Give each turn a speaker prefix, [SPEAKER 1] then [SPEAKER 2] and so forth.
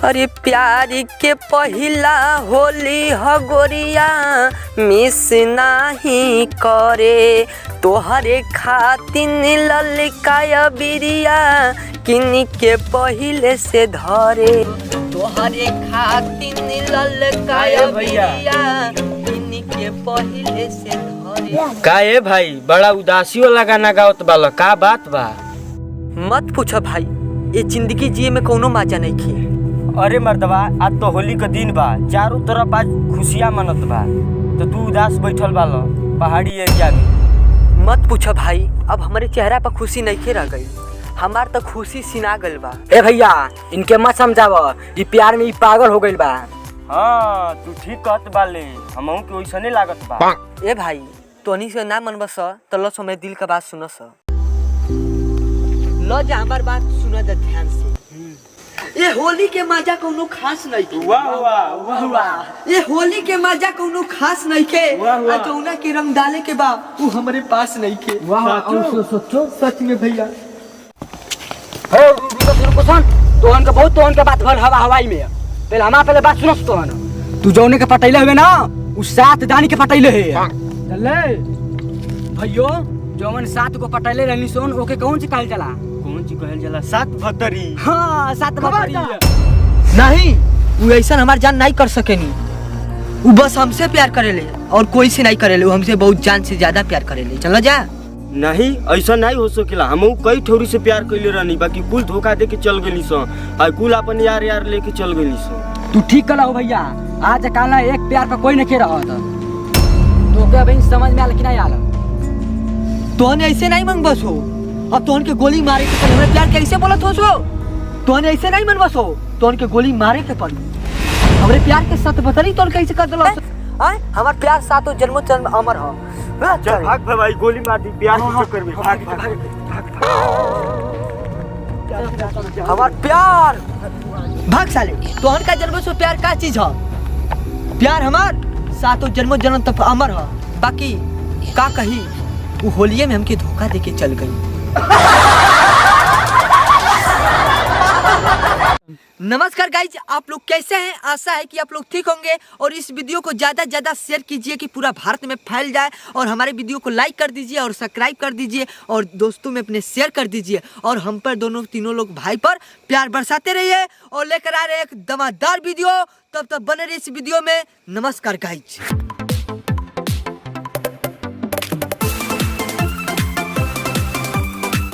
[SPEAKER 1] अरे प्यार के पहिला होली ह गोरिया मिस नाही करे, तोहरे खातिन ललकाया बिरिया किन के पहिले से धरे, तोहरे खातिन ललकाया बिरिया किन के पहिले से धरे।
[SPEAKER 2] का ए भाई बड़ा उदासी वाला गाना गावत बालो, का बात बा?
[SPEAKER 1] मत पूछो भाई, ये जिंदगी जिए में कोनो मजा नहीं की।
[SPEAKER 2] अरे मर्दवा, आज तो होली का दिन बा, चारों तरफ आज खुशियाँ मनत बा, तो तू उदास बैठल बालो पहाड़ी एरिया में।
[SPEAKER 1] मत पूछो भाई, अब हमारे चेहरा पर खुशी नहीं रह गई, हमार तो खुशी सिना गइल बा।
[SPEAKER 3] ए भैया, इनके मत समझाव, ये प्यार में पागल हो गइल बा।
[SPEAKER 2] हाँ तू ठीक कहत बाले, हमहू के वैसने लागत बा।
[SPEAKER 1] ए भाई तोनी से ना मन बस तो लो समय दिल का बात सुनो स, लो जा हमार बात सुनो जा ध्यान से। ये होली के मजा कोनो खास नहीं के।
[SPEAKER 2] वाह वाह वाह वाह।
[SPEAKER 1] ये होली के मजा कोनो खास नहीं के, आ जौना के रंग डाले के बा वो हमारे पास नहीं के।
[SPEAKER 3] वाह वाह, सोचो
[SPEAKER 1] सच में भैया।
[SPEAKER 3] हो रुको सुन, तोहन के बहुत तोहन के बात भर हवा हवाई में। पहले हमारा पहले बात सुनो तोहन, तू जौने के पटैले हुए ना उस सात दानी के पटैले है। चले भैयो, जौन सात को पटैले रहनी सोन ओके कौन सी कहल जाला?
[SPEAKER 2] कौन सी कहल जाला? सात भतरी।
[SPEAKER 3] हाँ सात भतरी।
[SPEAKER 1] नहीं, वो ऐसा हमार जान नहीं कर सकेनी, वो बस हमसे प्यार करेले और कोई से नहीं करेले, वो हमसे बहुत जान से ज्यादा प्यार करेले। चलो जा।
[SPEAKER 2] नहीं ऐसा नहीं हो सकेला, हमहू कई ठोरी से प्यार कैले रहनी, बाकी कुल धोखा दे के चल गई सो, और कुल अपन यार यार लेके चल गई सो।
[SPEAKER 3] तू ठीक कला हो भैया, आज काला एक प्यार पर कोई नहीं रहा था, तो क्या भाई समझ में आल कि नहीं आल?
[SPEAKER 1] तोहन ऐसे नहीं मन बस हो, अब तोहन के गोली मारे के पड़ी, प्यार कैसे बोलत हो सो? तोहन ऐसे नहीं मन बस हो, तोहन के गोली मारे के पड़ी, हमरे प्यार के साथ बतरी तोहन कैसे कर दलो? आए हमार प्यार सातों जन्मों जन्म अमर हो।
[SPEAKER 2] चल भाग भाई, गोली मार दी प्यार के चक्कर में। भाग
[SPEAKER 1] हमार प्यार भाग साले, तोहन का जन्मों से प्यार का चीज हो? प्यार हमार सातों जन्मों जन्म तक अमर हो, बाकी का कही वो होलिये में हमके धोखा देके चल गई। नमस्कार गाइज, आप लोग कैसे हैं? आशा है कि आप लोग ठीक होंगे और इस वीडियो को ज़्यादा से ज़्यादा शेयर कीजिए कि पूरा भारत में फैल जाए, और हमारे वीडियो को लाइक कर दीजिए और सब्सक्राइब कर दीजिए और दोस्तों में अपने शेयर कर दीजिए, और हम पर दोनों तीनों लोग भाई पर प्यार बरसाते रहिए और लेकर आ रहे एक दमदार वीडियो। तब तक बने रहिए इस वीडियो में। नमस्कार गाइज।